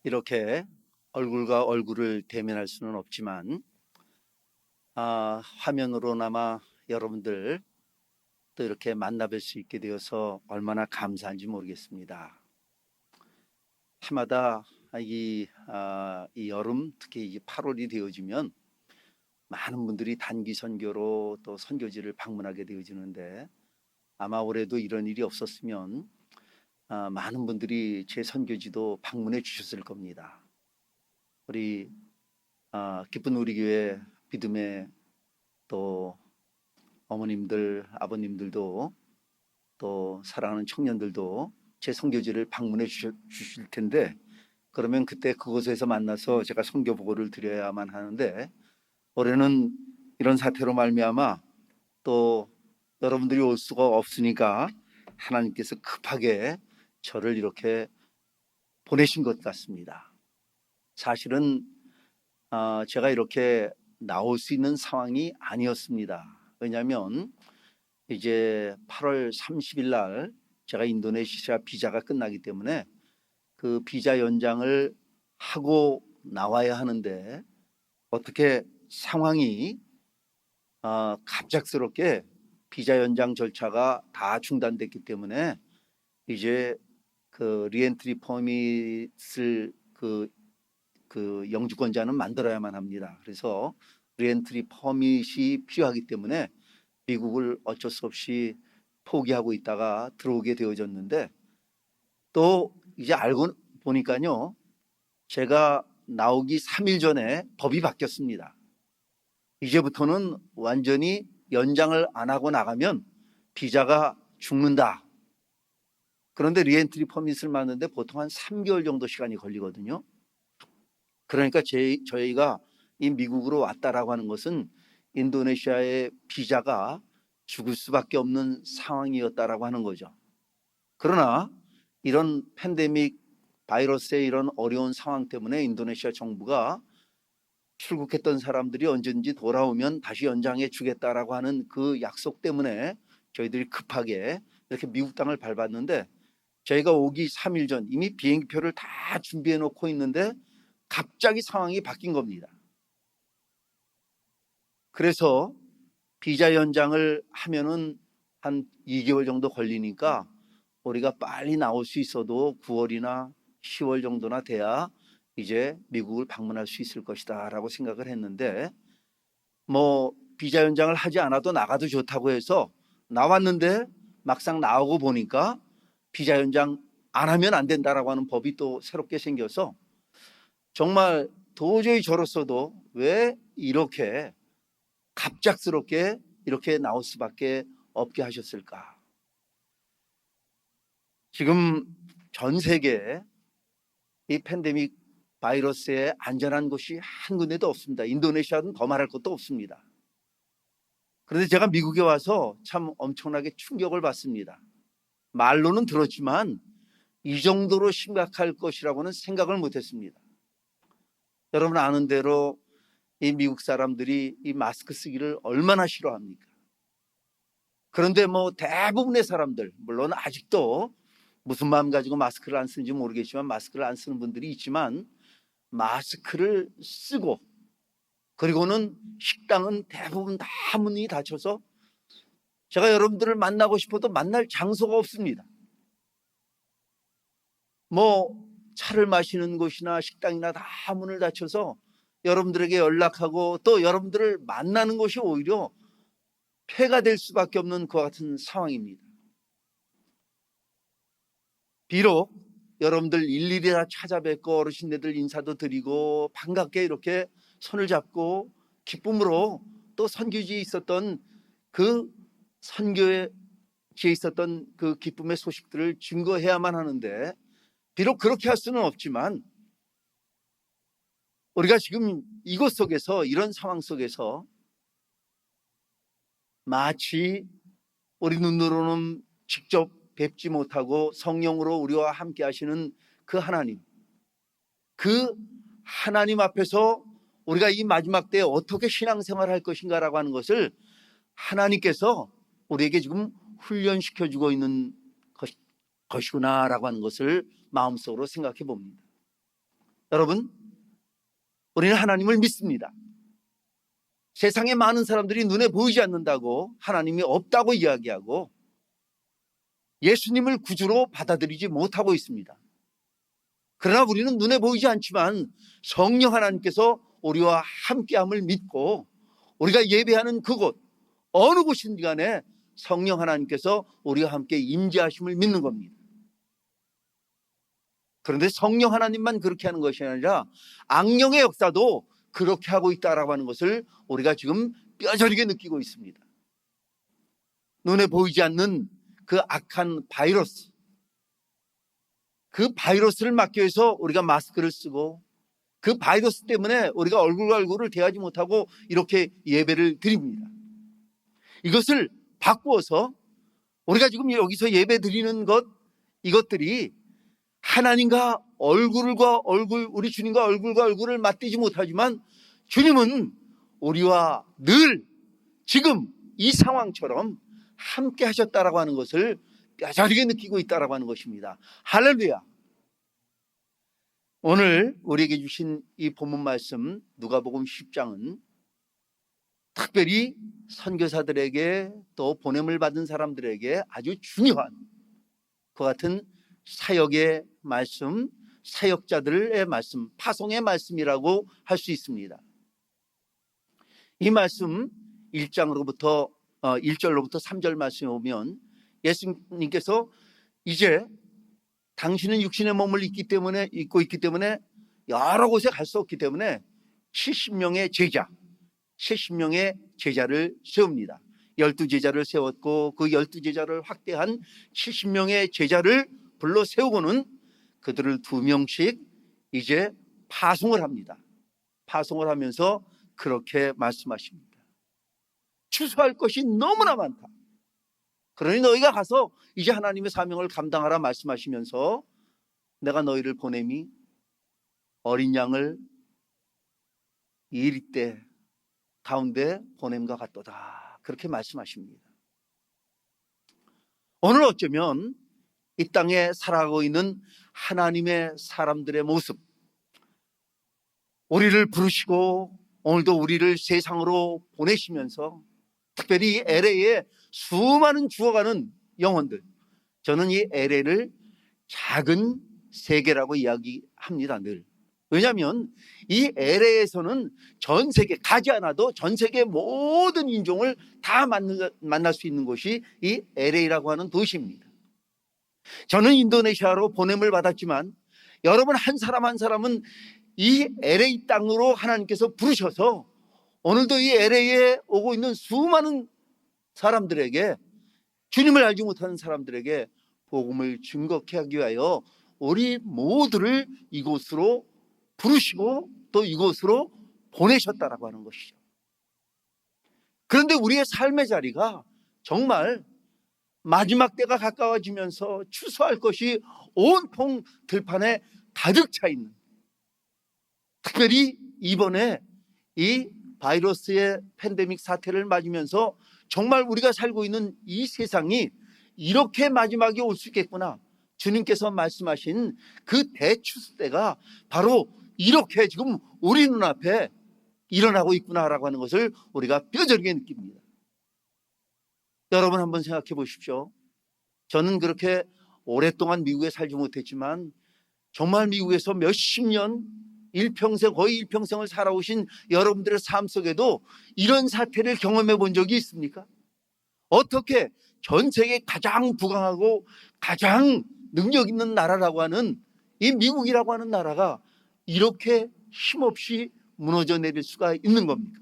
이렇게 얼굴과 얼굴을 대면할 수는 없지만 화면으로나마 여러분들 또 이렇게 만나뵐 수 있게 되어서 얼마나 감사한지 모르겠습니다. 해마다 이 여름, 특히 이 8월이 되어지면 많은 분들이 단기 선교로 또 선교지를 방문하게 되어지는데, 아마 올해도 이런 일이 없었으면 많은 분들이 제 선교지도 방문해 주셨을 겁니다. 우리 기쁜 우리 교회 믿음의 또 어머님들, 아버님들도 또 사랑하는 청년들도 제 선교지를 방문해 주실 텐데, 그러면 그때 그곳에서 만나서 제가 선교 보고를 드려야만 하는데, 올해는 이런 사태로 말미암아 또 여러분들이 올 수가 없으니까 하나님께서 급하게 저를 이렇게 보내신 것 같습니다. 사실은 제가 이렇게 나올 수 있는 상황이 아니었습니다. 왜냐하면 이제 8월 30일 날 제가 인도네시아 비자가 끝나기 때문에 그 비자 연장을 하고 나와야 하는데, 어떻게 상황이 갑작스럽게 비자 연장 절차가 다 중단됐기 때문에 이제 그 리엔트리 퍼밋을 그 영주권자는 만들어야만 합니다. 그래서 리엔트리 퍼밋이 필요하기 때문에 미국을 어쩔 수 없이 포기하고 있다가 들어오게 되어졌는데, 또 이제 알고 보니까요, 제가 나오기 3일 전에 법이 바뀌었습니다. 이제부터는 완전히 연장을 안 하고 나가면 비자가 죽는다. 그런데 리엔트리 퍼밋을 만드는데 보통 한 3개월 정도 시간이 걸리거든요. 그러니까 저희가 이 미국으로 왔다라고 하는 것은 인도네시아의 비자가 죽을 수밖에 없는 상황이었다라고 하는 거죠. 그러나 이런 팬데믹 바이러스의 이런 어려운 상황 때문에 인도네시아 정부가 출국했던 사람들이 언제든지 돌아오면 다시 연장해 주겠다라고 하는 그 약속 때문에 저희들이 급하게 이렇게 미국 땅을 밟았는데, 저희가 오기 3일 전 이미 비행기표를 다 준비해 놓고 있는데 갑자기 상황이 바뀐 겁니다. 그래서 비자 연장을 하면은 한 2개월 정도 걸리니까 우리가 빨리 나올 수 있어도 9월이나 10월 정도나 돼야 이제 미국을 방문할 수 있을 것이다 라고 생각을 했는데, 뭐 비자 연장을 하지 않아도 나가도 좋다고 해서 나왔는데 막상 나오고 보니까 비자 연장 안 하면 안 된다라고 하는 법이 또 새롭게 생겨서, 정말 도저히 저로서도 왜 이렇게 갑작스럽게 이렇게 나올 수밖에 없게 하셨을까. 지금 전 세계에 이 팬데믹 바이러스에 안전한 곳이 한 군데도 없습니다. 인도네시아는 더 말할 것도 없습니다. 그런데 제가 미국에 와서 참 엄청나게 충격을 받습니다. 말로는 들었지만 이 정도로 심각할 것이라고는 생각을 못했습니다. 여러분 아는 대로 이 미국 사람들이 이 마스크 쓰기를 얼마나 싫어합니까? 그런데 뭐 대부분의 사람들, 물론 아직도 무슨 마음 가지고 마스크를 안 쓰는지 모르겠지만 마스크를 안 쓰는 분들이 있지만, 마스크를 쓰고, 그리고는 식당은 대부분 다 문이 닫혀서 제가 여러분들을 만나고 싶어도 만날 장소가 없습니다. 뭐 차를 마시는 곳이나 식당이나 다 문을 닫혀서 여러분들에게 연락하고 또 여러분들을 만나는 것이 오히려 폐가 될 수밖에 없는 그와 같은 상황입니다. 비록 여러분들 일일이 다 찾아뵙고 어르신네들 인사도 드리고 반갑게 이렇게 손을 잡고 기쁨으로 또 선교지에 있었던 그 선교지에 있었던 그 기쁨의 소식들을 증거해야만 하는데, 비록 그렇게 할 수는 없지만 우리가 지금 이곳 속에서, 이런 상황 속에서 마치 우리 눈으로는 직접 뵙지 못하고 성령으로 우리와 함께 하시는 그 하나님 앞에서 우리가 이 마지막 때에 어떻게 신앙생활을 할 것인가라고 하는 것을 하나님께서 우리에게 지금 훈련시켜주고 있는 것이구나라고 하는 것을 마음속으로 생각해 봅니다. 여러분, 우리는 하나님을 믿습니다. 세상에 많은 사람들이 눈에 보이지 않는다고 하나님이 없다고 이야기하고 예수님을 구주로 받아들이지 못하고 있습니다. 그러나 우리는 눈에 보이지 않지만 성령 하나님께서 우리와 함께함을 믿고 우리가 예배하는 그곳 어느 곳인지 간에 성령 하나님께서 우리와 함께 임재하심을 믿는 겁니다. 그런데 성령 하나님만 그렇게 하는 것이 아니라 악령의 역사도 그렇게 하고 있다라고 하는 것을 우리가 지금 뼈저리게 느끼고 있습니다. 눈에 보이지 않는 그 악한 바이러스, 그 바이러스를 막기 위해서 우리가 마스크를 쓰고 그 바이러스 때문에 우리가 얼굴과 얼굴을 대하지 못하고 이렇게 예배를 드립니다. 이것을 바꾸어서 우리가 지금 여기서 예배 드리는 이것들이 하나님과 얼굴과 얼굴, 우리 주님과 얼굴과 얼굴을 맞대지 못하지만 주님은 우리와 늘 지금 이 상황처럼 함께 하셨다라고 하는 것을 뼈저리게 느끼고 있다라고 하는 것입니다. 할렐루야. 오늘 우리에게 주신 이 본문 말씀 누가복음 10장은 특별히 선교사들에게 또 보냄을 받은 사람들에게 아주 중요한 그 같은 사역의 말씀, 사역자들의 말씀, 파송의 말씀이라고 할 수 있습니다. 이 말씀 1절로부터 3절 말씀에 오면 예수님께서 이제 당신은 육신의 몸을 입고 있기 때문에 여러 곳에 갈 수 없기 때문에 70명의 제자를 세웁니다. 12제자를 세웠고 그 12제자를 확대한 70명의 제자를 불러 세우고는 그들을 2명씩 이제 파송을 합니다. 파송을 하면서 그렇게 말씀하십니다. 추수할 것이 너무나 많다. 그러니 너희가 가서 이제 하나님의 사명을 감당하라 말씀하시면서 내가 너희를 보냄이 어린 양을 이리떼 가운데 보냄과 같도다. 그렇게 말씀하십니다. 오늘 어쩌면 이 땅에 살아가고 있는 하나님의 사람들의 모습, 우리를 부르시고 오늘도 우리를 세상으로 보내시면서 특별히 LA에 수많은 죽어가는 영혼들, 저는 이 LA를 작은 세계라고 이야기합니다. 늘. 왜냐하면 이 LA에서는 전 세계, 가지 않아도 전 세계 모든 인종을 다 만날 수 있는 곳이 이 LA라고 하는 도시입니다. 저는 인도네시아로 보냄을 받았지만 여러분 한 사람 한 사람은 이 LA 땅으로 하나님께서 부르셔서 오늘도 이 LA에 오고 있는 수많은 사람들에게, 주님을 알지 못하는 사람들에게 복음을 증거케 하기 위하여 우리 모두를 이곳으로 부르시고 또 이곳으로 보내셨다라고 하는 것이죠. 그런데 우리의 삶의 자리가 정말 마지막 때가 가까워지면서 추수할 것이 온통 들판에 가득 차 있는, 특별히 이번에 이 바이러스의 팬데믹 사태를 맞으면서 정말 우리가 살고 있는 이 세상이 이렇게 마지막에 올 수 있겠구나, 주님께서 말씀하신 그 대추수 때가 바로 이렇게 지금 우리 눈앞에 일어나고 있구나라고 하는 것을 우리가 뼈저리게 느낍니다. 여러분 한번 생각해 보십시오. 저는 그렇게 오랫동안 미국에 살지 못했지만 정말 미국에서 몇십 년, 거의 일평생을 살아오신 여러분들의 삶 속에도 이런 사태를 경험해 본 적이 있습니까? 어떻게 전 세계 가장 부강하고 가장 능력 있는 나라라고 하는 이 미국이라고 하는 나라가 이렇게 힘없이 무너져 내릴 수가 있는 겁니까?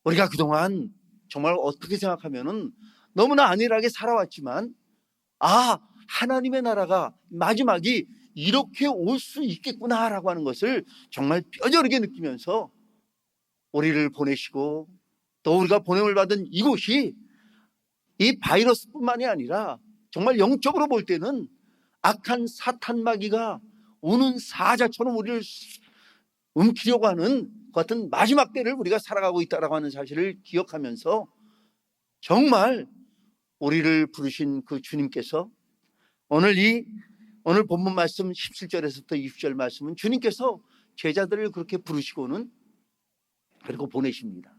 우리가 그동안 정말 어떻게 생각하면은 너무나 안일하게 살아왔지만, 하나님의 나라가 마지막이 이렇게 올 수 있겠구나라고 하는 것을 정말 뼈저리게 느끼면서 우리를 보내시고 또 우리가 보냄을 받은 이곳이 이 바이러스뿐만이 아니라 정말 영적으로 볼 때는 악한 사탄 마귀가 우는 사자처럼 우리를 움키려고 하는 그 같은 마지막 때를 우리가 살아가고 있다라고 하는 사실을 기억하면서 정말 우리를 부르신 그 주님께서 오늘 오늘 본문 말씀 17절에서부터 20절 말씀은 주님께서 제자들을 그렇게 부르시고는 그리고 보내십니다.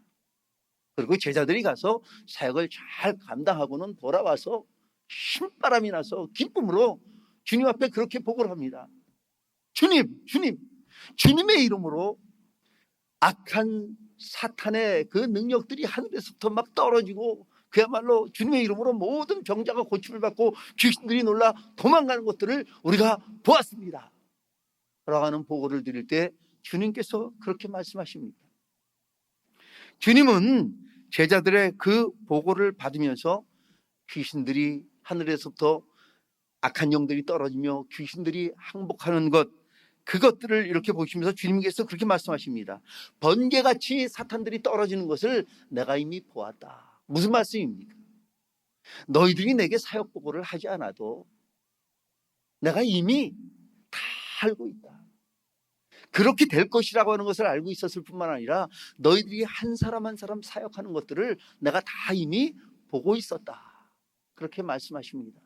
그리고 제자들이 가서 사역을 잘 감당하고는 돌아와서 신바람이 나서 기쁨으로 주님 앞에 그렇게 보고를 합니다. 주님의 이름으로 악한 사탄의 그 능력들이 하늘에서부터 막 떨어지고 그야말로 주님의 이름으로 모든 병자가 고침을 받고 귀신들이 놀라 도망가는 것들을 우리가 보았습니다 라고 하는 보고를 드릴 때 주님께서 그렇게 말씀하십니다. 주님은 제자들의 그 보고를 받으면서 귀신들이 하늘에서부터 악한 영들이 떨어지며 귀신들이 항복하는 것, 그것들을 이렇게 보시면서 주님께서 그렇게 말씀하십니다. 번개같이 사탄들이 떨어지는 것을 내가 이미 보았다. 무슨 말씀입니까? 너희들이 내게 사역 보고를 하지 않아도 내가 이미 다 알고 있다. 그렇게 될 것이라고 하는 것을 알고 있었을 뿐만 아니라 너희들이 한 사람 한 사람 사역하는 것들을 내가 다 이미 보고 있었다. 그렇게 말씀하십니다.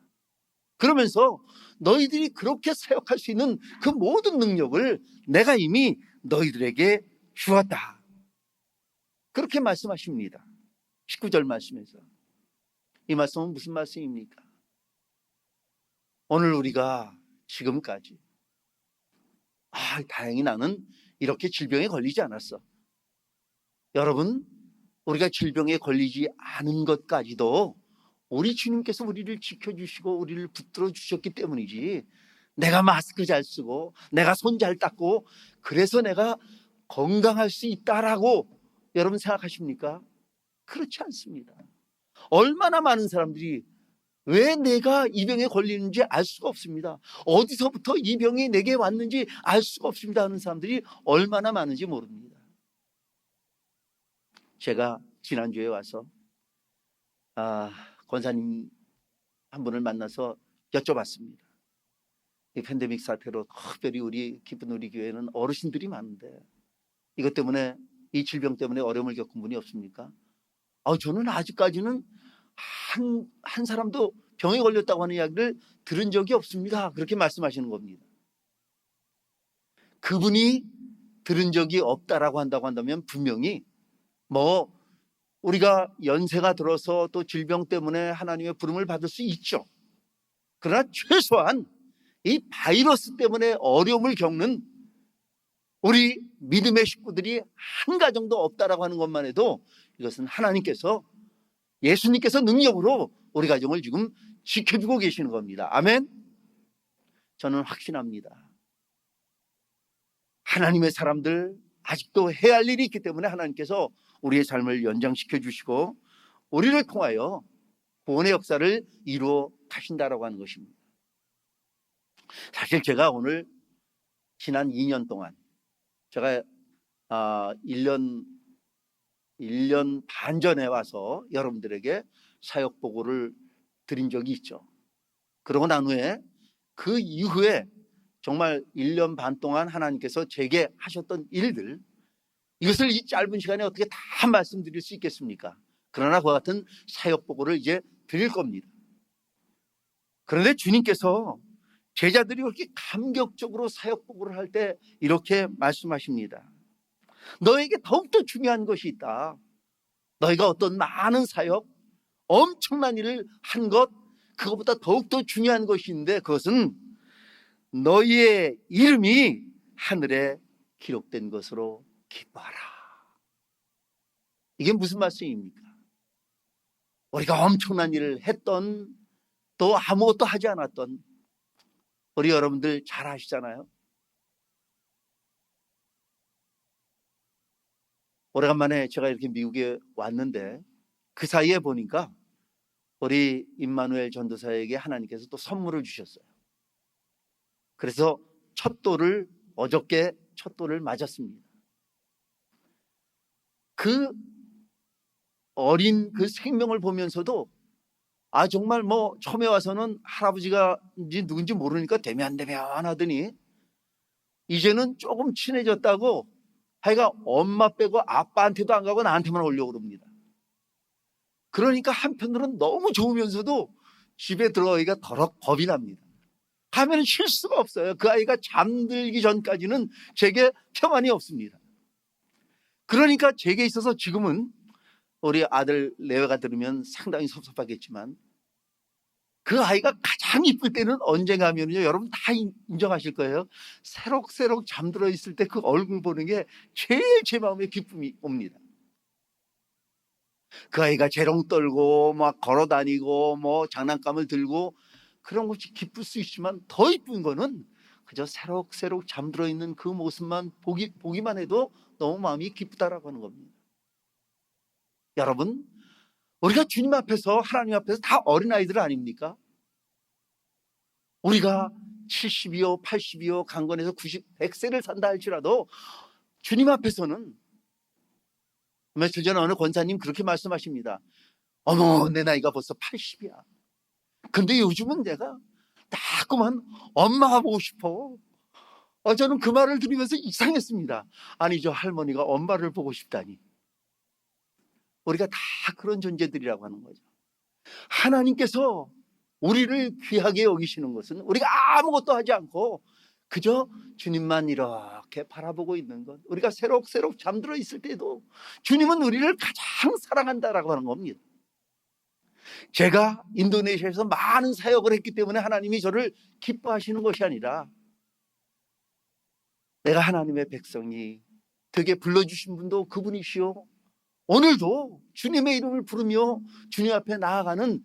그러면서 너희들이 그렇게 사역할 수 있는 그 모든 능력을 내가 이미 너희들에게 주었다. 그렇게 말씀하십니다. 19절 말씀에서. 이 말씀은 무슨 말씀입니까? 오늘 우리가 지금까지 다행히 나는 이렇게 질병에 걸리지 않았어. 여러분, 우리가 질병에 걸리지 않은 것까지도 우리 주님께서 우리를 지켜주시고 우리를 붙들어 주셨기 때문이지, 내가 마스크 잘 쓰고 내가 손 잘 닦고 그래서 내가 건강할 수 있다라고 여러분 생각하십니까? 그렇지 않습니다. 얼마나 많은 사람들이 왜 내가 이 병에 걸리는지 알 수가 없습니다. 어디서부터 이 병이 내게 왔는지 알 수가 없습니다 하는 사람들이 얼마나 많은지 모릅니다. 제가 지난주에 와서 권사님 한 분을 만나서 여쭤봤습니다. 이 팬데믹 사태로 특별히 우리 기쁜 우리 교회는 어르신들이 많은데 이것 때문에, 이 질병 때문에 어려움을 겪은 분이 없습니까? 저는 아직까지는 한 사람도 병에 걸렸다고 하는 이야기를 들은 적이 없습니다. 그렇게 말씀하시는 겁니다. 그분이 들은 적이 없다라고 한다고 한다면 분명히 우리가 연세가 들어서 또 질병 때문에 하나님의 부름을 받을 수 있죠. 그러나 최소한 이 바이러스 때문에 어려움을 겪는 우리 믿음의 식구들이 한 가정도 없다라고 하는 것만 해도 이것은 하나님께서, 예수님께서 능력으로 우리 가정을 지금 지켜주고 계시는 겁니다. 아멘. 저는 확신합니다. 하나님의 사람들 아직도 해야 할 일이 있기 때문에 하나님께서 우리의 삶을 연장시켜 주시고 우리를 통하여 구원의 역사를 이루어 가신다라고 하는 것입니다. 사실 제가 오늘 지난 2년 동안 제가 1년 반 전에 와서 여러분들에게 사역 보고를 드린 적이 있죠. 그러고 난 후에 그 이후에 정말 1년 반 동안 하나님께서 제게 하셨던 일들, 이것을 이 짧은 시간에 어떻게 다 말씀드릴 수 있겠습니까? 그러나 그와 같은 사역 보고를 이제 드릴 겁니다. 그런데 주님께서 제자들이 그렇게 감격적으로 사역 보고를 할 때 이렇게 말씀하십니다. 너에게 더욱더 중요한 것이 있다. 너희가 어떤 많은 사역, 엄청난 일을 한 것, 그것보다 더욱더 중요한 것이 있는데 그것은 너희의 이름이 하늘에 기록된 것으로 기뻐하라. 이게 무슨 말씀입니까? 우리가 엄청난 일을 했던, 또 아무것도 하지 않았던 우리 여러분들 잘 아시잖아요. 오래간만에 제가 이렇게 미국에 왔는데 그 사이에 보니까 우리 임마누엘 전도사에게 하나님께서 또 선물을 주셨어요. 그래서 어저께 첫 돌을 맞았습니다. 그 어린 그 생명을 보면서도 정말 처음에 와서는 할아버지가 누군지 모르니까 대면대면 하더니 이제는 조금 친해졌다고 하여가 엄마 빼고 아빠한테도 안 가고 나한테만 오려고 그럽니다. 그러니까 한편으로는 너무 좋으면서도 집에 들어가기가 더럽 겁이 납니다. 가면 쉴 수가 없어요. 그 아이가 잠들기 전까지는 제게 평안이 없습니다. 그러니까 제게 있어서 지금은 우리 아들 레오가 들으면 상당히 섭섭하겠지만 그 아이가 가장 이쁠 때는 언젠가 하면요, 여러분 다 인정하실 거예요. 새록새록 잠들어 있을 때 그 얼굴 보는 게 제일 제 마음에 기쁨이 옵니다. 그 아이가 재롱 떨고 막 걸어 다니고 뭐 장난감을 들고 그런 것이 기쁠 수 있지만 더 이쁜 거는 그저 새록새록 잠들어 있는 그 모습만 보기만 해도 너무 마음이 기쁘다라고 하는 겁니다. 여러분, 우리가 주님 앞에서, 하나님 앞에서 다 어린아이들 아닙니까? 우리가 70이요 80이요 강건해서 90, 100세를 산다 할지라도 주님 앞에서는, 며칠 전에 어느 권사님 그렇게 말씀하십니다. 어머, 내 나이가 벌써 80이야. 근데 요즘은 내가 자꾸만 엄마가 보고 싶어. 저는 그 말을 들으면서 이상했습니다. 아니, 저 할머니가 엄마를 보고 싶다니. 우리가 다 그런 존재들이라고 하는 거죠. 하나님께서 우리를 귀하게 여기시는 것은 우리가 아무것도 하지 않고 그저 주님만 이렇게 바라보고 있는 것. 우리가 새록새록 잠들어 있을 때도 주님은 우리를 가장 사랑한다라고 하는 겁니다. 제가 인도네시아에서 많은 사역을 했기 때문에 하나님이 저를 기뻐하시는 것이 아니라 내가 하나님의 백성이 되게 불러주신 분도 그분이시오. 오늘도 주님의 이름을 부르며 주님 앞에 나아가는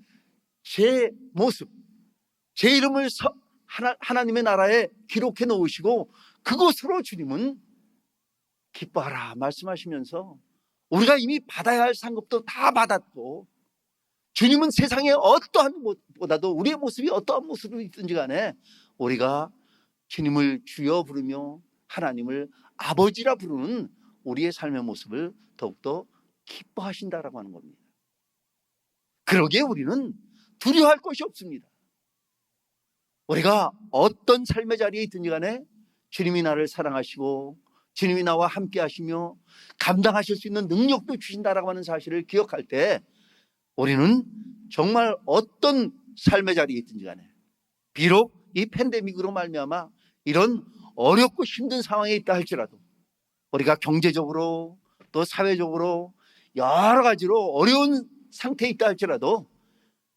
제 모습, 제 이름을 하나님의 나라에 기록해 놓으시고 그곳으로 주님은 기뻐하라 말씀하시면서 우리가 이미 받아야 할 상급도 다 받았고 주님은 세상의 어떠한 것보다도 우리의 모습이 어떠한 모습으로 있든지 간에 우리가 주님을 주여 부르며 하나님을 아버지라 부르는 우리의 삶의 모습을 더욱더 기뻐하신다라고 하는 겁니다. 그러기에 우리는 두려워할 것이 없습니다. 우리가 어떤 삶의 자리에 있든지 간에 주님이 나를 사랑하시고 주님이 나와 함께 하시며 감당하실 수 있는 능력도 주신다라고 하는 사실을 기억할 때 우리는 정말 어떤 삶의 자리에 있든지 간에 비록 이 팬데믹으로 말미암아 이런 어렵고 힘든 상황에 있다 할지라도 우리가 경제적으로 또 사회적으로 여러 가지로 어려운 상태에 있다 할지라도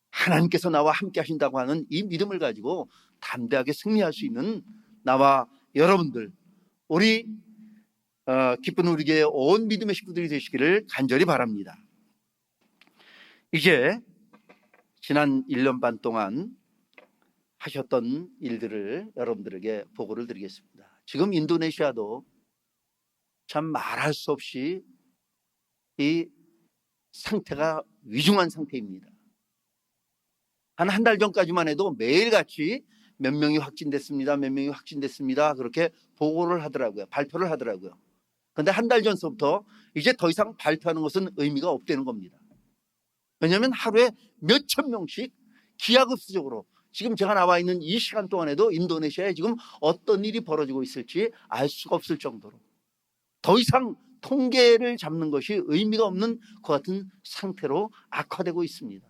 하나님께서 나와 함께 하신다고 하는 이 믿음을 가지고 담대하게 승리할 수 있는 나와 여러분들, 우리 기쁜 우리 교회 온 믿음의 식구들이 되시기를 간절히 바랍니다. 이제 지난 1년 반 동안 하셨던 일들을 여러분들에게 보고를 드리겠습니다. 지금 인도네시아도 참 말할 수 없이 이 상태가 위중한 상태입니다. 한 달 전까지만 해도 매일같이 몇 명이 확진됐습니다. 몇 명이 확진됐습니다. 그렇게 보고를 하더라고요. 발표를 하더라고요. 그런데 한 달 전서부터 이제 더 이상 발표하는 것은 의미가 없다는 겁니다. 왜냐하면 하루에 몇천 명씩 기하급수적으로 지금 제가 나와 있는 이 시간 동안에도 인도네시아에 지금 어떤 일이 벌어지고 있을지 알 수가 없을 정도로 더 이상 통계를 잡는 것이 의미가 없는 것 같은 상태로 악화되고 있습니다.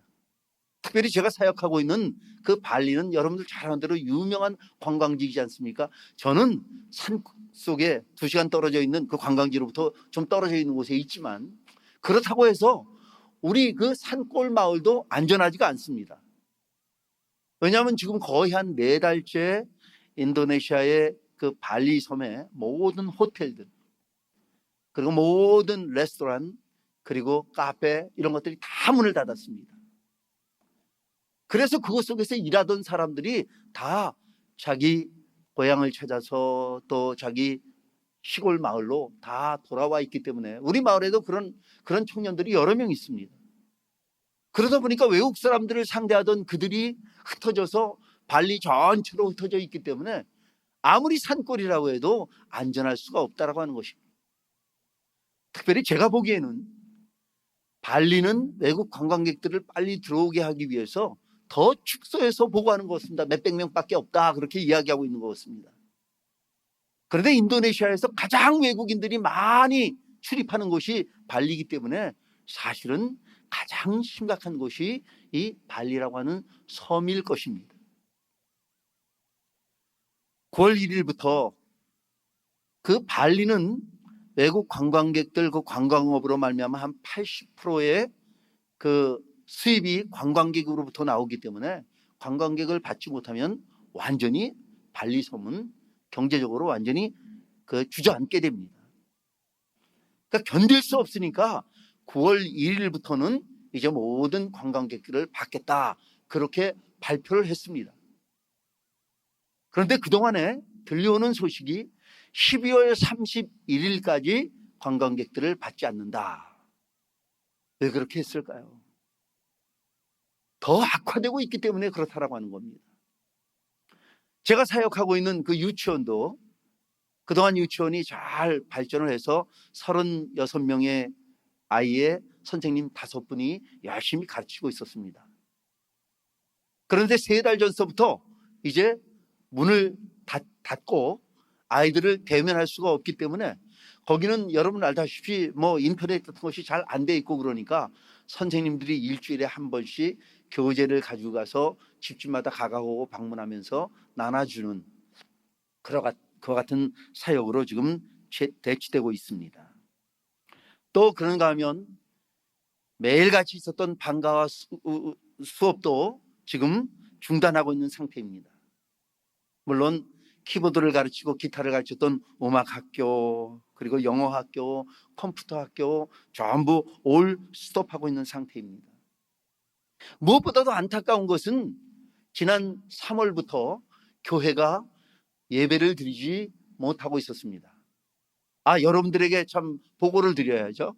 특별히 제가 사역하고 있는 그 발리는 여러분들 잘 아는 대로 유명한 관광지이지 않습니까? 저는 산 속에 2시간 떨어져 있는 그 관광지로부터 좀 떨어져 있는 곳에 있지만 그렇다고 해서 우리 그 산골 마을도 안전하지가 않습니다. 왜냐하면 지금 거의 한 4달째 인도네시아의 그 발리 섬의 모든 호텔들 그리고 모든 레스토랑 그리고 카페 이런 것들이 다 문을 닫았습니다. 그래서 그것 속에서 일하던 사람들이 다 자기 고향을 찾아서 또 자기 시골 마을로 다 돌아와 있기 때문에 우리 마을에도 그런 청년들이 여러 명 있습니다. 그러다 보니까 외국 사람들을 상대하던 그들이 흩어져서 발리 전체로 흩어져 있기 때문에 아무리 산골이라고 해도 안전할 수가 없다라고 하는 것입니다. 특별히 제가 보기에는 발리는 외국 관광객들을 빨리 들어오게 하기 위해서 더 축소해서 보고하는 것 같습니다. 몇백 명밖에 없다 그렇게 이야기하고 있는 것 같습니다. 그런데 인도네시아에서 가장 외국인들이 많이 출입하는 곳이 발리이기 때문에 사실은 가장 심각한 곳이 이 발리라고 하는 섬일 것입니다. 9월 1일부터 그 발리는 외국 관광객들 그 관광업으로 말미암아 한 80%의 그 수입이 관광객으로부터 나오기 때문에 관광객을 받지 못하면 완전히 발리 섬은 경제적으로 완전히 그 주저앉게 됩니다. 그러니까 견딜 수 없으니까 9월 1일부터는 이제 모든 관광객들을 받겠다, 그렇게 발표를 했습니다. 그런데 그동안에 들려오는 소식이 12월 31일까지 관광객들을 받지 않는다. 왜 그렇게 했을까요? 더 악화되고 있기 때문에 그렇다라고 하는 겁니다. 제가 사역하고 있는 그 유치원도 그동안 유치원이 잘 발전을 해서 36명의 아이의 선생님 5분이 열심히 가르치고 있었습니다. 그런데 3달 전서부터 이제 문을 닫고 아이들을 대면할 수가 없기 때문에 거기는 여러분 알다시피 뭐 인터넷 같은 것이 잘 안 돼 있고 그러니까 선생님들이 일주일에 한 번씩 교재를 가지고 가서 집집마다 가가고 방문하면서 나눠주는 그와 같은 사역으로 지금 대치되고 있습니다. 또 그런가 하면 매일같이 있었던 방과후 수업도 지금 중단하고 있는 상태입니다. 물론 키보드를 가르치고 기타를 가르쳤던 음악학교, 그리고 영어학교, 컴퓨터학교 전부 올 스톱하고 있는 상태입니다. 무엇보다도 안타까운 것은 지난 3월부터 교회가 예배를 드리지 못하고 있었습니다. 여러분들에게 참 보고를 드려야죠.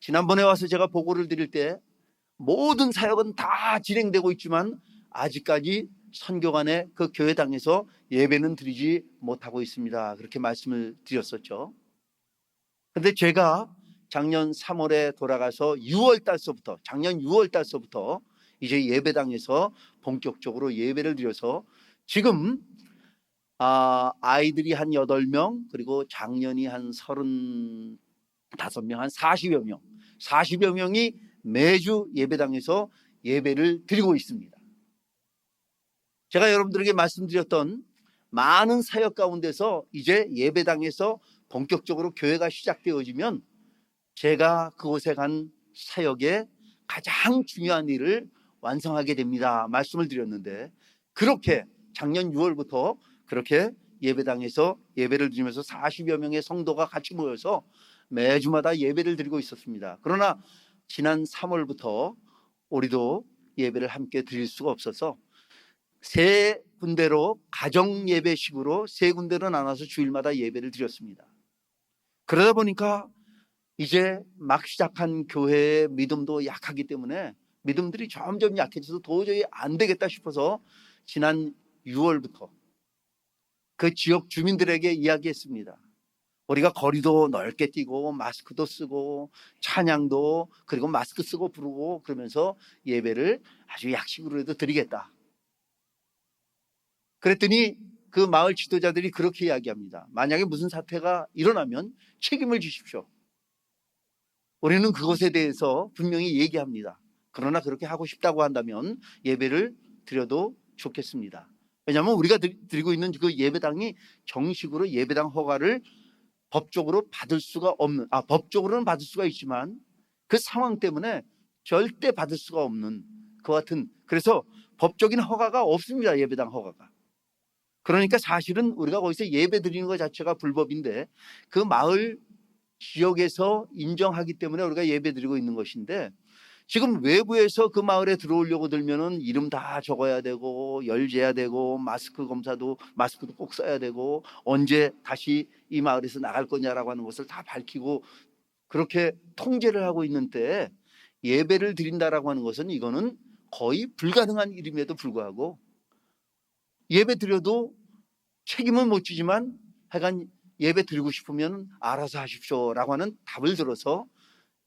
지난번에 와서 제가 보고를 드릴 때 모든 사역은 다 진행되고 있지만 아직까지 선교관의 그 교회당에서 예배는 드리지 못하고 있습니다, 그렇게 말씀을 드렸었죠. 그런데 제가 작년 3월에 돌아가서 작년 6월 달서부터 이제 예배당에서 본격적으로 예배를 드려서 지금 아이들이 한 8명, 그리고 장년이 한 35명, 한 40여 명이 매주 예배당에서 예배를 드리고 있습니다. 제가 여러분들에게 말씀드렸던 많은 사역 가운데서 이제 예배당에서 본격적으로 교회가 시작되어지면 제가 그곳에 간 사역의 가장 중요한 일을 완성하게 됩니다, 말씀을 드렸는데, 그렇게 작년 6월부터 그렇게 예배당에서 예배를 드리면서 40여 명의 성도가 같이 모여서 매주마다 예배를 드리고 있었습니다. 그러나 지난 3월부터 우리도 예배를 함께 드릴 수가 없어서 3군데로 가정 예배식으로 3군데로 나눠서 주일마다 예배를 드렸습니다. 그러다 보니까 이제 막 시작한 교회의 믿음도 약하기 때문에 믿음들이 점점 약해져서 도저히 안 되겠다 싶어서 지난 6월부터 그 지역 주민들에게 이야기했습니다. 우리가 거리도 넓게 뛰고 마스크도 쓰고 찬양도 그리고 마스크 쓰고 부르고 그러면서 예배를 아주 약식으로라도 드리겠다. 그랬더니 그 마을 지도자들이 그렇게 이야기합니다. 만약에 무슨 사태가 일어나면 책임을 지십시오. 우리는 그것에 대해서 분명히 얘기합니다. 그러나 그렇게 하고 싶다고 한다면 예배를 드려도 좋겠습니다. 왜냐하면 우리가 드리고 있는 그 예배당이 정식으로 예배당 허가를 법적으로 받을 수가 없는, 법적으로는 받을 수가 있지만 그 상황 때문에 절대 받을 수가 없는 그 같은, 그래서 법적인 허가가 없습니다, 예배당 허가가. 그러니까 사실은 우리가 거기서 예배 드리는 것 자체가 불법인데 그 마을 지역에서 인정하기 때문에 우리가 예배 드리고 있는 것인데, 지금 외부에서 그 마을에 들어오려고 들면은 이름 다 적어야 되고 열재야 되고 마스크도 꼭 써야 되고 언제 다시 이 마을에서 나갈 거냐라고 하는 것을 다 밝히고 그렇게 통제를 하고 있는 때에 예배를 드린다라고 하는 것은 이거는 거의 불가능한 일임에도 불구하고 예배 드려도 책임은 못 지지만 하여간 예배 드리고 싶으면 알아서 하십시오라고 하는 답을 들어서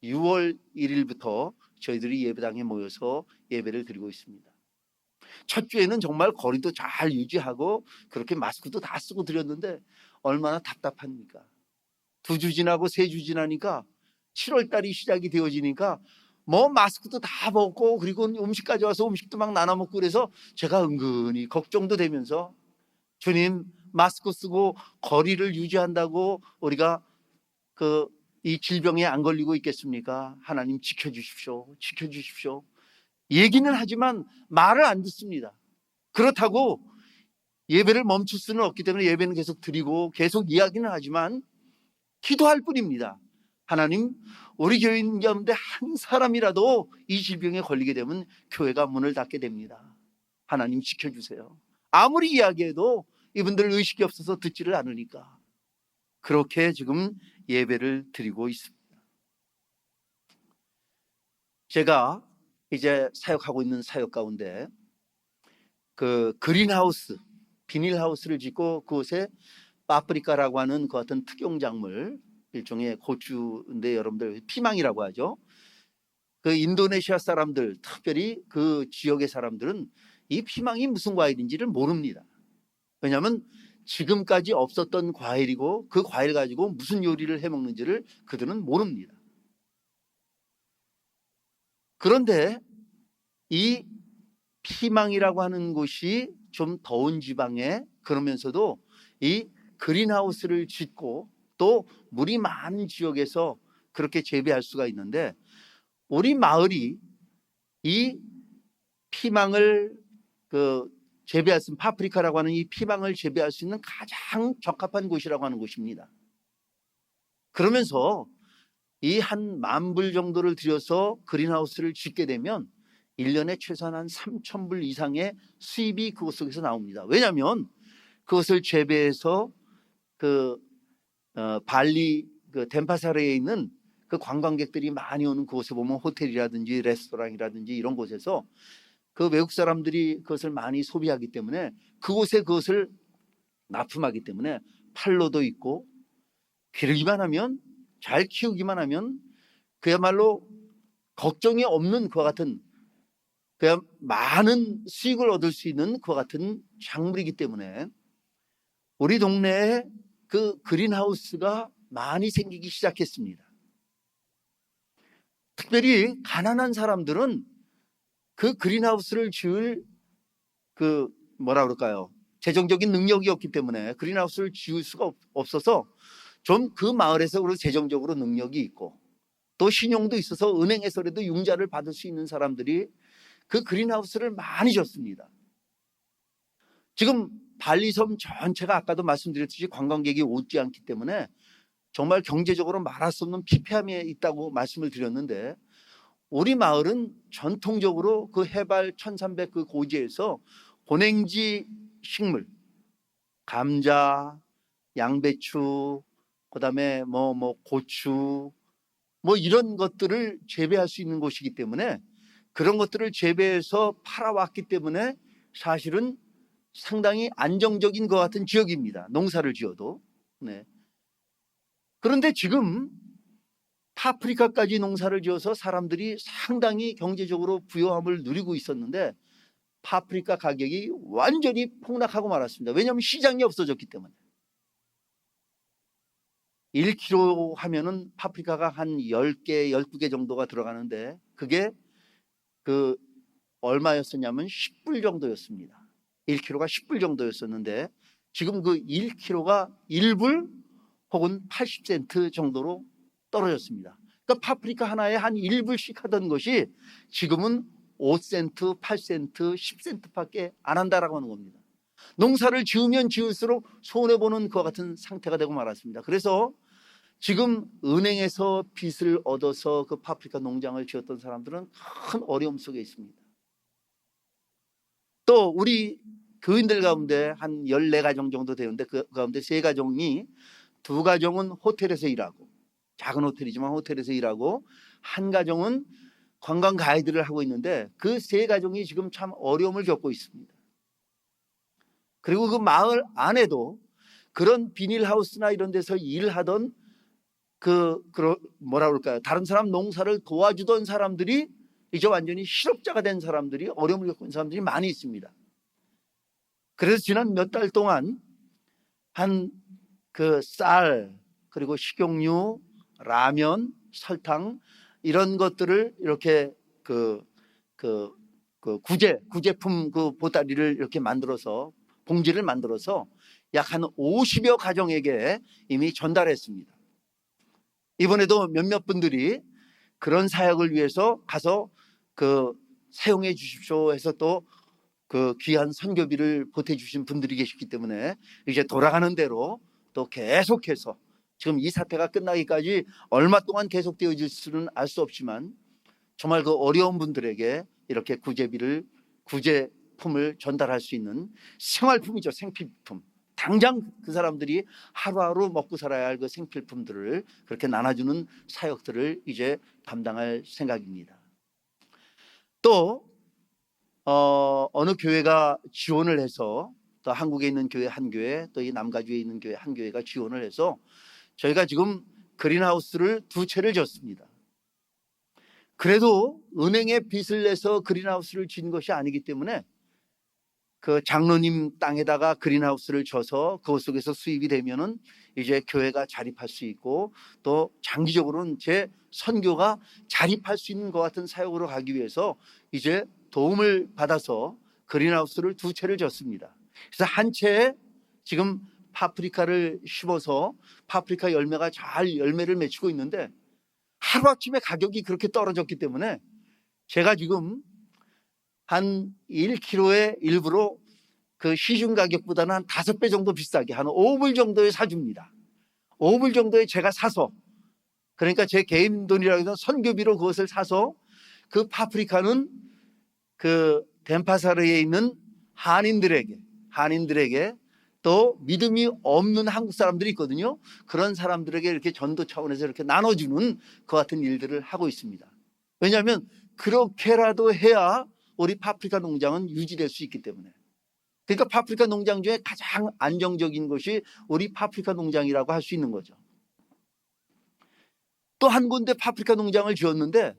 6월 1일부터 저희들이 예배당에 모여서 예배를 드리고 있습니다. 첫 주에는 정말 거리도 잘 유지하고 그렇게 마스크도 다 쓰고 드렸는데 얼마나 답답합니까? 2주 지나고 3주 지나니까 7월 달이 시작이 되어지니까 뭐 마스크도 다 벗고 그리고 음식까지 와서 음식도 막 나눠 먹고 그래서 제가 은근히 걱정도 되면서 주님 마스크 쓰고 거리를 유지한다고 우리가 이 질병에 안 걸리고 있겠습니까? 하나님 지켜주십시오. 지켜주십시오. 얘기는 하지만 말을 안 듣습니다. 그렇다고 예배를 멈출 수는 없기 때문에 예배는 계속 드리고 계속 이야기는 하지만 기도할 뿐입니다. 하나님, 우리 교인 가운데 한 사람이라도 이 질병에 걸리게 되면 교회가 문을 닫게 됩니다. 하나님 지켜주세요. 아무리 이야기해도 이분들 의식이 없어서 듣지를 않으니까 그렇게 지금 예배를 드리고 있습니다. 제가 이제 사역하고 있는 사역 가운데 그린하우스, 비닐하우스를 짓고 그곳에 파프리카라고 하는 그 같은 특용작물, 일종의 고추인데 여러분들 피망이라고 하죠. 그 인도네시아 사람들, 특별히 그 지역의 사람들은 이 피망이 무슨 과일인지를 모릅니다. 왜냐하면 지금까지 없었던 과일이고 그 과일 가지고 무슨 요리를 해 먹는지를 그들은 모릅니다. 그런데 이 피망이라고 하는 곳이 좀 더운 지방에, 그러면서도 이 그린하우스를 짓고 또 물이 많은 지역에서 그렇게 재배할 수가 있는데, 우리 마을이 이 피망을 재배할 수 있는, 파프리카라고 하는 이 피망을 재배할 수 있는 가장 적합한 곳이라고 하는 곳입니다. 그러면서 이 한 10,000불 정도를 들여서 그린하우스를 짓게 되면 1년에 최소한 한 3,000불 이상의 수입이 그곳 속에서 나옵니다. 왜냐하면 그것을 재배해서 발리 덴파사르에 있는 그 관광객들이 많이 오는 그곳에 보면 호텔이라든지 레스토랑이라든지 이런 곳에서 그 외국 사람들이 그것을 많이 소비하기 때문에 그곳에 그것을 납품하기 때문에 팔로도 있고, 기르기만 하면, 잘 키우기만 하면 그야말로 걱정이 없는 그와 같은, 그야 많은 수익을 얻을 수 있는 그와 같은 작물이기 때문에 우리 동네에 그 그린하우스가 많이 생기기 시작했습니다. 특별히 가난한 사람들은 그 그린하우스를 지을 재정적인 능력이 없기 때문에 그린하우스를 지을 수가 없어서 좀 그 마을에서 재정적으로 능력이 있고 또 신용도 있어서 은행에서라도 융자를 받을 수 있는 사람들이 그 그린하우스를 많이 졌습니다. 지금 발리섬 전체가 아까도 말씀드렸듯이 관광객이 오지 않기 때문에 정말 경제적으로 말할 수 없는 피폐함에 있다고 말씀을 드렸는데, 우리 마을은 전통적으로 그 해발 1300 그 고지에서 고냉지 식물, 감자, 양배추, 그다음에 고추, 이런 것들을 재배할 수 있는 곳이기 때문에, 그런 것들을 재배해서 팔아왔기 때문에 사실은 상당히 안정적인 것 같은 지역입니다. 농사를 지어도. 네. 그런데 지금 파프리카까지 농사를 지어서 사람들이 상당히 경제적으로 부유함을 누리고 있었는데 파프리카 가격이 완전히 폭락하고 말았습니다. 왜냐하면 시장이 없어졌기 때문에. 1kg 하면은 파프리카가 한 10개, 12개 정도가 들어가는데 그게 얼마였었냐면 10불 정도였습니다. 1kg가 10불 정도였었는데 지금 그 1kg가 1불 혹은 80센트 정도로 떨어졌습니다. 그러니까 파프리카 하나에 한 1불씩 하던 것이 지금은 5센트, 8센트, 10센트밖에 안 한다라고 하는 겁니다. 농사를 지으면 지을수록 손해보는 그와 같은 상태가 되고 말았습니다. 그래서 지금 은행에서 빚을 얻어서 그 파프리카 농장을 지었던 사람들은 큰 어려움 속에 있습니다. 또 우리 교인들 가운데 한 14가정 정도 되는데 그 가운데 3가정이, 2가정은 호텔에서 일하고, 작은 호텔이지만 호텔에서 일하고, 한 가정은 관광 가이드를 하고 있는데 그 3가정이 지금 참 어려움을 겪고 있습니다. 그리고 그 마을 안에도 그런 비닐하우스나 이런 데서 일하던 다른 사람 농사를 도와주던 사람들이 이제 완전히 실업자가 된 사람들이, 어려움을 겪고 있는 사람들이 많이 있습니다. 그래서 지난 몇 달 동안 쌀, 그리고 식용유, 라면, 설탕 이런 것들을 이렇게 구제품 보따리를 이렇게 만들어서, 봉지를 만들어서 약 한 50여 가정에게 이미 전달했습니다. 이번에도 몇몇 분들이 그런 사역을 위해서 가서 사용해 주십시오 해서 또 귀한 선교비를 보태주신 분들이 계시기 때문에 이제 돌아가는 대로 또 계속해서 지금 이 사태가 끝나기까지 얼마 동안 계속되어질 수는 알 수 없지만 정말 어려운 분들에게 이렇게 구제품을 전달할 수 있는 생활품이죠. 생필품. 당장 그 사람들이 하루하루 먹고 살아야 할 생필품들을 그렇게 나눠주는 사역들을 이제 감당할 생각입니다. 또 어느 교회가 지원을 해서, 또 한국에 있는 교회 한 교회, 또 이 남가주에 있는 교회 한 교회가 지원을 해서 저희가 지금 그린하우스를 2채를 졌습니다. 그래도 은행에 빚을 내서 그린하우스를 지은 것이 아니기 때문에 그 장로님 땅에다가 그린하우스를 져서 그 속에서 수입이 되면은 이제 교회가 자립할 수 있고, 또 장기적으로는 제 선교가 자립할 수 있는 것 같은 사역으로 가기 위해서 이제 도움을 받아서 그린하우스를 2채를 졌습니다. 그래서 한 채에 지금 파프리카를 심어서 파프리카 열매가 잘 열매를 맺히고 있는데, 하루아침에 가격이 그렇게 떨어졌기 때문에 제가 지금 한 1kg에 일부러 그 시중 가격보다는 한 5배 정도 비싸게 한 5불 정도에 사줍니다. 5불 정도에 제가 사서, 그러니까 제 개인 돈이라고 해서 선교비로 그것을 사서 그 파프리카는 그 덴파사르에 있는 한인들에게 또 믿음이 없는 한국 사람들이 있거든요. 그런 사람들에게 이렇게 전도 차원에서 이렇게 나눠주는 그 같은 일들을 하고 있습니다. 왜냐하면 그렇게라도 해야 우리 파프리카 농장은 유지될 수 있기 때문에. 그러니까 파프리카 농장 중에 가장 안정적인 것이 우리 파프리카 농장이라고 할 수 있는 거죠. 또 한 군데 파프리카 농장을 지었는데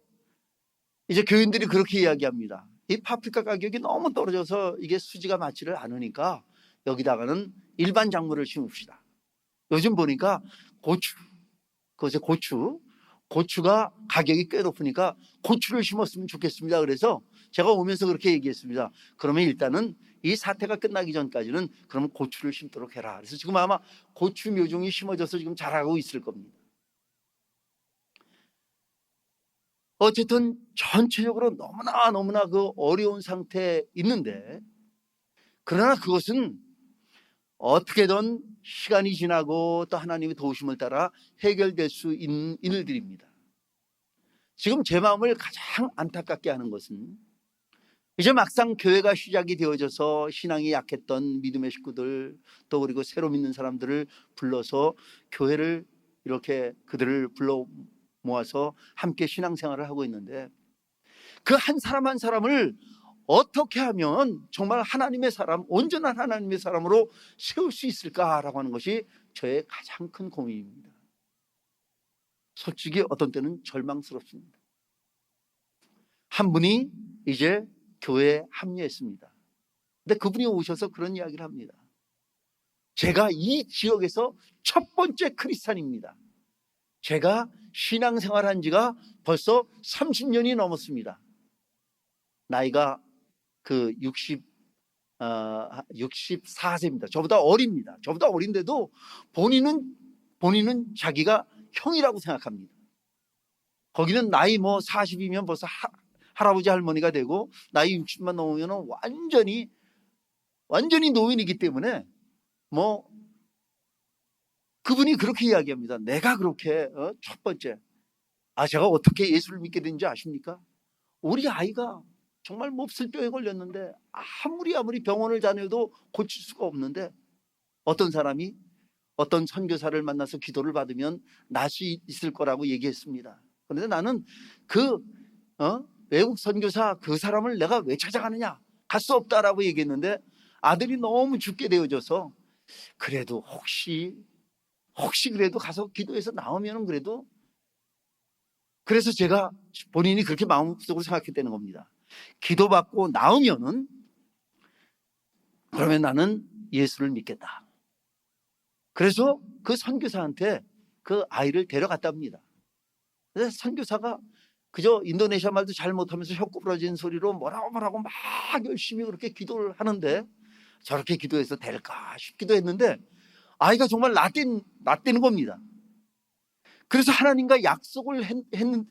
이제 교인들이 그렇게 이야기합니다. 이 파프리카 가격이 너무 떨어져서 이게 수지가 맞지를 않으니까 여기다가는 일반 작물을 심읍시다. 요즘 보니까 고추가 가격이 꽤 높으니까 고추를 심었으면 좋겠습니다. 그래서 제가 오면서 그렇게 얘기했습니다. 그러면 일단은 이 사태가 끝나기 전까지는 그러면 고추를 심도록 해라. 그래서 지금 아마 고추 묘종이 심어져서 지금 자라고 있을 겁니다. 어쨌든 전체적으로 너무나 그 어려운 상태에 있는데, 그러나 그것은 어떻게든 시간이 지나고 또 하나님의 도우심을 따라 해결될 수 있는 일들입니다. 지금 제 마음을 가장 안타깝게 하는 것은 이제 막상 교회가 시작이 되어져서 신앙이 약했던 믿음의 식구들, 또 그리고 새로 믿는 사람들을 불러서 교회를 이렇게 그들을 불러 모아서 함께 신앙생활을 하고 있는데, 그 한 사람 한 사람을 어떻게 하면 정말 하나님의 사람, 온전한 하나님의 사람으로 세울 수 있을까라고 하는 것이 저의 가장 큰 고민입니다. 솔직히 어떤 때는 절망스럽습니다. 한 분이 이제 교회에 합류했습니다. 근데 그분이 오셔서 그런 이야기를 합니다. 제가 이 지역에서 첫 번째 크리스찬입니다. 제가 신앙생활한 지가 벌써 30년이 넘었습니다. 나이가 64세입니다. 저보다 어립니다. 저보다 어린데도 본인은 자기가 형이라고 생각합니다. 거기는 나이 40이면 벌써 할아버지 할머니가 되고, 나이 60만 넘으면 완전히 노인이기 때문에 그분이 그렇게 이야기합니다. 내가 그렇게 첫 번째, 제가 어떻게 예수를 믿게 된지 아십니까? 우리 아이가 정말 몹쓸병에 걸렸는데 아무리 병원을 다녀도 고칠 수가 없는데, 어떤 사람이 어떤 선교사를 만나서 기도를 받으면 날 수 있을 거라고 얘기했습니다. 그런데 나는 외국 선교사 그 사람을 내가 왜 찾아가느냐, 갈 수 없다라고 얘기했는데, 아들이 너무 죽게 되어져서 그래도 혹시 그래도 가서 기도해서 나오면은 그래서 제가 본인이 그렇게 마음속으로 생각했다는 겁니다. 기도받고 나오면은 그러면 나는 예수를 믿겠다. 그래서 그 선교사한테 그 아이를 데려갔답니다. 그래서 선교사가 그저 인도네시아 말도 잘 못하면서 혀 구부러진 소리로 뭐라고 막 열심히 그렇게 기도를 하는데, 저렇게 기도해서 될까 싶기도 했는데 아이가 정말 낫대는 겁니다. 그래서 하나님과 약속을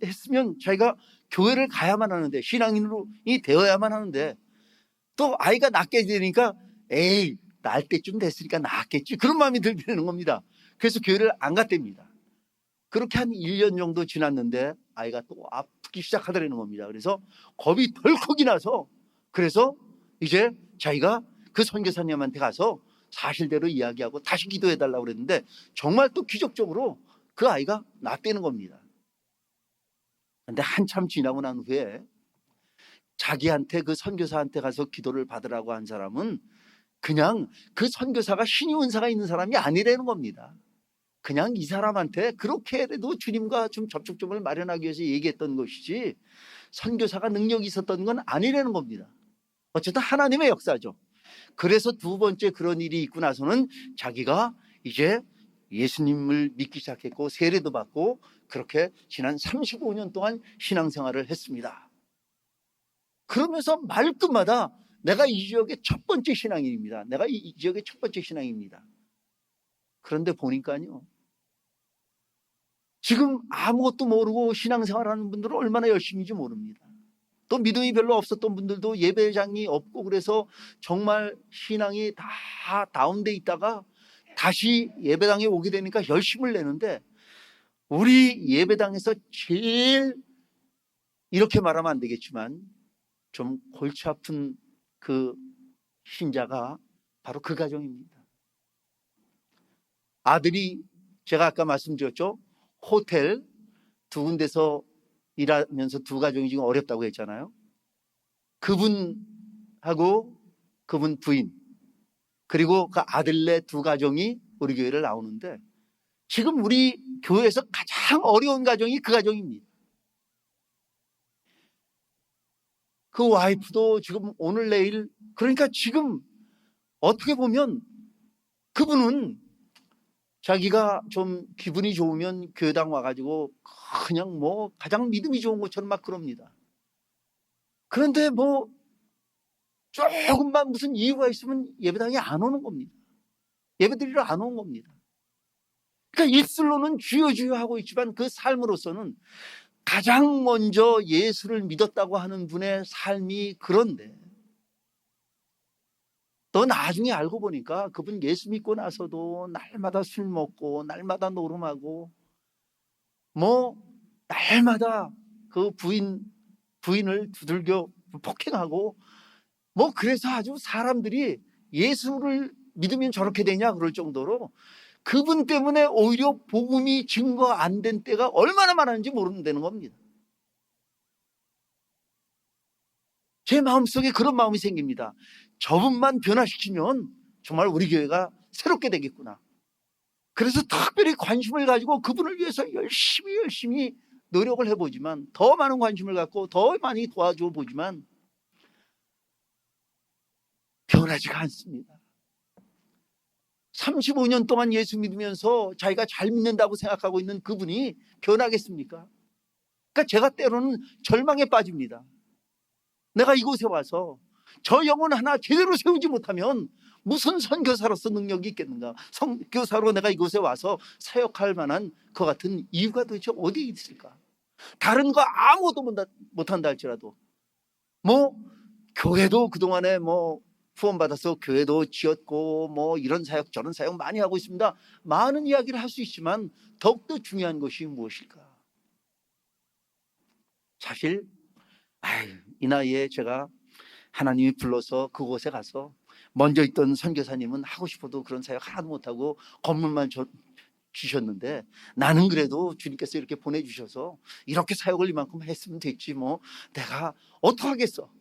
했으면 저희가 교회를 가야만 하는데, 신앙인이 되어야만 하는데, 또 아이가 낫게 되니까 에이 날 때쯤 됐으니까 낫겠지, 그런 마음이 들게 되는 겁니다. 그래서 교회를 안 갔답니다. 그렇게 한 1년 정도 지났는데 아이가 또 아프기 시작하더라는 겁니다. 그래서 겁이 덜컥이 나서, 그래서 이제 자기가 그 선교사님한테 가서 사실대로 이야기하고 다시 기도해달라고 그랬는데 정말 또 기적적으로 그 아이가 낫대는 겁니다. 그런데 한참 지나고 난 후에 자기한테, 그 선교사한테 가서 기도를 받으라고 한 사람은 그냥 그 선교사가 신유 은사가 있는 사람이 아니라는 겁니다. 그냥 이 사람한테 그렇게라도 주님과 좀 접촉점을 마련하기 위해서 얘기했던 것이지 선교사가 능력이 있었던 건 아니라는 겁니다. 어쨌든 하나님의 역사죠. 그래서 두 번째 그런 일이 있고 나서는 자기가 이제 예수님을 믿기 시작했고 세례도 받고 그렇게 지난 35년 동안 신앙생활을 했습니다. 그러면서 말끝마다 내가 이 지역의 첫 번째 신앙인입니다. 내가 이 지역의 첫 번째 신앙입니다. 그런데 보니까요, 지금 아무것도 모르고 신앙생활하는 분들은 얼마나 열심인지 모릅니다. 또 믿음이 별로 없었던 분들도 예배장이 없고 그래서 정말 신앙이 다 다운돼 있다가 다시 예배당에 오게 되니까 열심을 내는데, 우리 예배당에서 제일, 이렇게 말하면 안 되겠지만 좀 골치 아픈 그 신자가 바로 그 가정입니다. 아들이, 제가 아까 말씀드렸죠, 호텔 두 군데서 일하면서 두 가정이 지금 어렵다고 했잖아요. 그분하고 그분 부인 그리고 그 아들네 두 가정이 우리 교회를 나오는데, 지금 우리 교회에서 가장 어려운 가정이 그 가정입니다. 그 와이프도 지금 오늘 내일, 그러니까 지금 어떻게 보면 그분은 자기가 좀 기분이 좋으면 교회당 와가지고 그냥 뭐 가장 믿음이 좋은 것처럼 막 그럽니다. 그런데 뭐 조금만 무슨 이유가 있으면 예배당에 안 오는 겁니다. 예배드리러 안 오는 겁니다. 그러니까 입술로는 주여 주여 하고 있지만 그 삶으로서는 가장 먼저 예수를 믿었다고 하는 분의 삶이 그런데, 또 나중에 알고 보니까 그분 예수 믿고 나서도 날마다 술 먹고 날마다 노름하고 날마다 그 부인을 두들겨 폭행하고 그래서 아주 사람들이 예수를 믿으면 저렇게 되냐 그럴 정도로 그분 때문에 오히려 복음이 증거 안 된 때가 얼마나 많았는지 모른다는 겁니다. 제 마음속에 그런 마음이 생깁니다. 저분만 변화시키면 정말 우리 교회가 새롭게 되겠구나. 그래서 특별히 관심을 가지고 그분을 위해서 열심히 노력을 해보지만, 더 많은 관심을 갖고 더 많이 도와줘 보지만 변하지가 않습니다. 35년 동안 예수 믿으면서 자기가 잘 믿는다고 생각하고 있는 그분이 변하겠습니까? 그러니까 제가 때로는 절망에 빠집니다. 내가 이곳에 와서 저 영혼 하나 제대로 세우지 못하면 무슨 선교사로서 능력이 있겠는가? 선교사로 내가 이곳에 와서 사역할 만한 그 같은 이유가 도대체 어디에 있을까? 다른 거 아무것도 못한다 할지라도 교회도 그동안에 후원받아서 교회도 지었고 이런 사역 저런 사역 많이 하고 있습니다. 많은 이야기를 할 수 있지만 더욱더 중요한 것이 무엇일까? 사실 이 나이에 제가 하나님이 불러서 그곳에 가서 먼저 있던 선교사님은 하고 싶어도 그런 사역 하나도 못하고 건물만 주셨는데, 나는 그래도 주님께서 이렇게 보내주셔서 이렇게 사역을 이만큼 했으면 됐지 내가 어떡하겠어.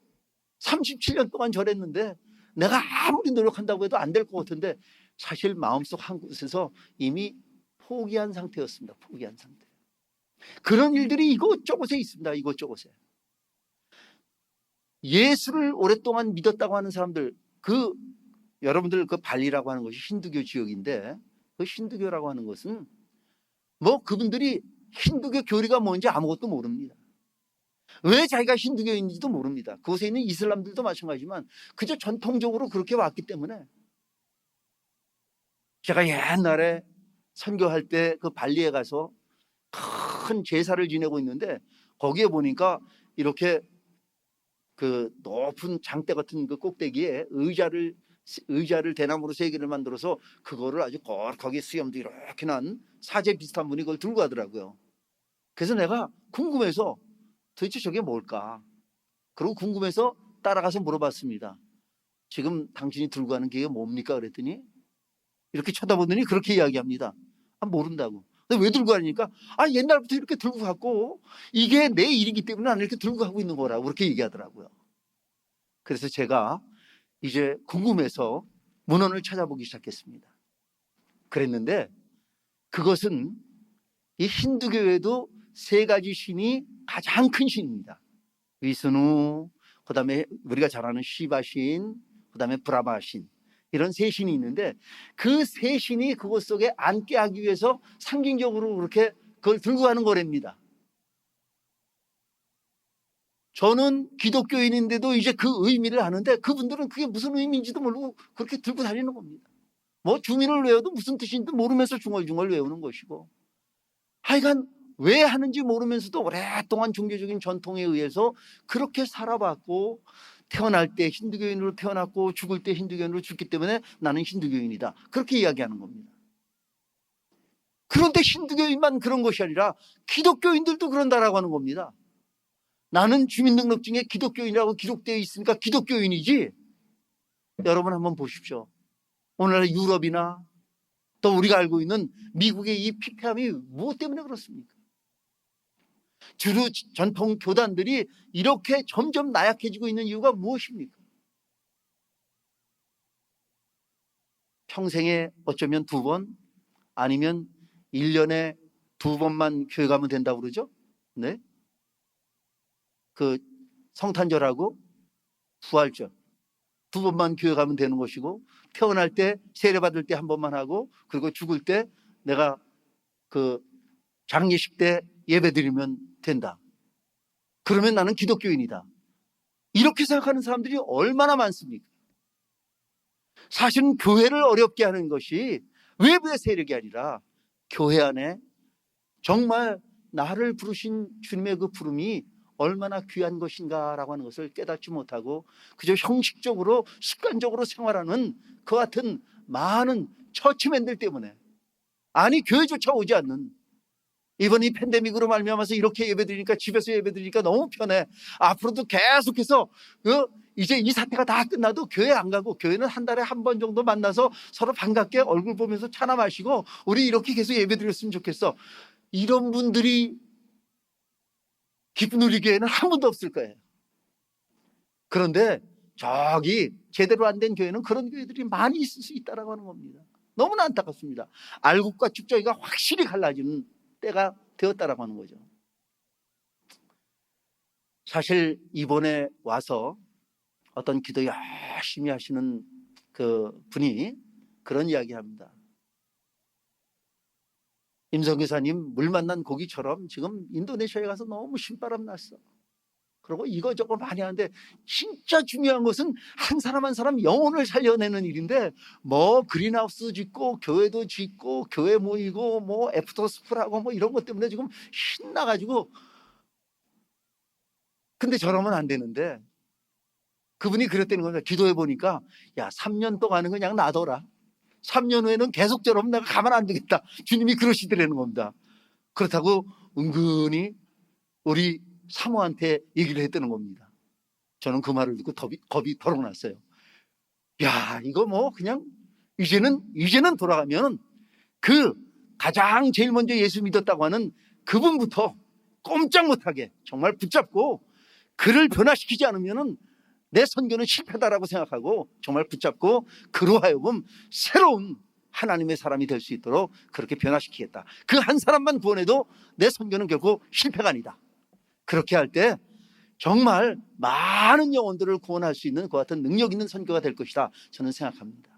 37년 동안 절했는데 내가 아무리 노력한다고 해도 안 될 것 같은데, 사실 마음속 한 곳에서 이미 포기한 상태였습니다. 포기한 상태. 그런 일들이 이곳저곳에 있습니다. 이곳저곳에. 예수를 오랫동안 믿었다고 하는 사람들, 여러분들 그 발리라고 하는 것이 힌두교 지역인데, 그 힌두교라고 하는 것은 그분들이 힌두교 교리가 뭔지 아무것도 모릅니다. 왜 자기가 힌두교인지도 모릅니다. 그곳에 있는 이슬람들도 마찬가지지만 그저 전통적으로 그렇게 왔기 때문에. 제가 옛날에 선교할 때 그 발리에 가서 큰 제사를 지내고 있는데 거기에 보니까 이렇게 그 높은 장대 같은 그 꼭대기에 의자를 대나무로 3개를 만들어서 그거를 아주 거기 수염도 이렇게 난 사제 비슷한 분이 그걸 들고 가더라고요. 그래서 내가 궁금해서 도대체 저게 뭘까? 그리고 궁금해서 따라가서 물어봤습니다. 지금 당신이 들고 가는 게 뭡니까? 그랬더니 이렇게 쳐다보더니 그렇게 이야기합니다. 모른다고. 근데 왜 들고 가니까 옛날부터 이렇게 들고 갔고 이게 내 일이기 때문에 나는 이렇게 들고 가고 있는 거라고 그렇게 얘기하더라고요. 그래서 제가 이제 궁금해서 문헌을 찾아보기 시작했습니다. 그랬는데 그것은 이 힌두교에도 3가지 신이 가장 큰 신입니다. 위스누, 그 다음에 우리가 잘 아는 시바신, 그 다음에 브라마신, 이런 3신이 있는데 그 3신이 그것 속에 앉게 하기 위해서 상징적으로 그렇게 그걸 들고 가는 거랍니다. 저는 기독교인인데도 이제 그 의미를 아는데 그분들은 그게 무슨 의미인지도 모르고 그렇게 들고 다니는 겁니다. 뭐 주민을 외워도 무슨 뜻인지 모르면서 중얼중얼 외우는 것이고, 하여간 왜 하는지 모르면서도 오랫동안 종교적인 전통에 의해서 그렇게 살아왔고, 태어날 때 힌두교인으로 태어났고 죽을 때 힌두교인으로 죽기 때문에 나는 힌두교인이다, 그렇게 이야기하는 겁니다. 그런데 힌두교인만 그런 것이 아니라 기독교인들도 그런다라고 하는 겁니다. 나는 주민등록증에 기독교인이라고 기록되어 있으니까 기독교인이지. 여러분 한번 보십시오. 오늘날 유럽이나 또 우리가 알고 있는 미국의 이 피폐함이 무엇 때문에 그렇습니까? 주류 전통 교단들이 이렇게 점점 나약해지고 있는 이유가 무엇입니까? 평생에 어쩌면 2번 아니면 1년에 2번만 교회 가면 된다고 그러죠? 네? 그 성탄절하고 부활절 2번만 교회 가면 되는 것이고, 태어날 때 세례 받을 때 1번만 하고, 그리고 죽을 때 내가 그 장례식 때 예배 드리면 된다. 그러면 나는 기독교인이다. 이렇게 생각하는 사람들이 얼마나 많습니까? 사실은 교회를 어렵게 하는 것이 외부의 세력이 아니라 교회 안에 정말 나를 부르신 주님의 그 부름이 얼마나 귀한 것인가라고 하는 것을 깨닫지 못하고 그저 형식적으로 습관적으로 생활하는 그 같은 많은 처치맨들 때문에, 아니 교회조차 오지 않는, 이번 이 팬데믹으로 말미암아서 이렇게 예배드리니까 집에서 예배드리니까 너무 편해. 앞으로도 계속해서 이제 이 사태가 다 끝나도 교회 안 가고 교회는 한 달에 1번 정도 만나서 서로 반갑게 얼굴 보면서 차나 마시고 우리 이렇게 계속 예배드렸으면 좋겠어. 이런 분들이 기쁜 우리 교회는 한 분도 없을 거예요. 그런데 저기 제대로 안 된 교회는 그런 교회들이 많이 있을 수 있다고 하는 겁니다. 너무나 안타깝습니다. 알곡과 죽정이가 확실히 갈라지는 때가 되었다라고 하는 거죠. 사실 이번에 와서 어떤 기도 열심히 하시는 그 분이 그런 이야기합니다. 임성교사님, 물 만난 고기처럼 지금 인도네시아에 가서 너무 신바람 났어. 그리고 이거저거 많이 하는데 진짜 중요한 것은 한 사람 한 사람 영혼을 살려내는 일인데, 뭐 그린하우스 짓고 교회도 짓고 교회 모이고 뭐 애프터 스쿨하고 뭐 이런 것 때문에 지금 신나가지고, 근데 저러면 안 되는데 그분이 그랬다는 겁니다. 기도해 보니까 3년 동안은 그냥 놔둬라. 3년 후에는 계속 저러면 내가 가만 안 두겠다. 주님이 그러시더라는 겁니다. 그렇다고 은근히 우리 사모한테 얘기를 했다는 겁니다. 저는 그 말을 듣고 겁이 덜어 났어요. 이거 뭐 그냥 이제는 돌아가면 그 가장 제일 먼저 예수 믿었다고 하는 그분부터 꼼짝 못하게 정말 붙잡고, 그를 변화시키지 않으면 내 선교는 실패다라고 생각하고 정말 붙잡고 그로 하여금 새로운 하나님의 사람이 될 수 있도록 그렇게 변화시키겠다. 그 한 사람만 구원해도 내 선교는 결코 실패가 아니다. 그렇게 할 때 정말 많은 영혼들을 구원할 수 있는 그 같은 능력 있는 선교가 될 것이다, 저는 생각합니다.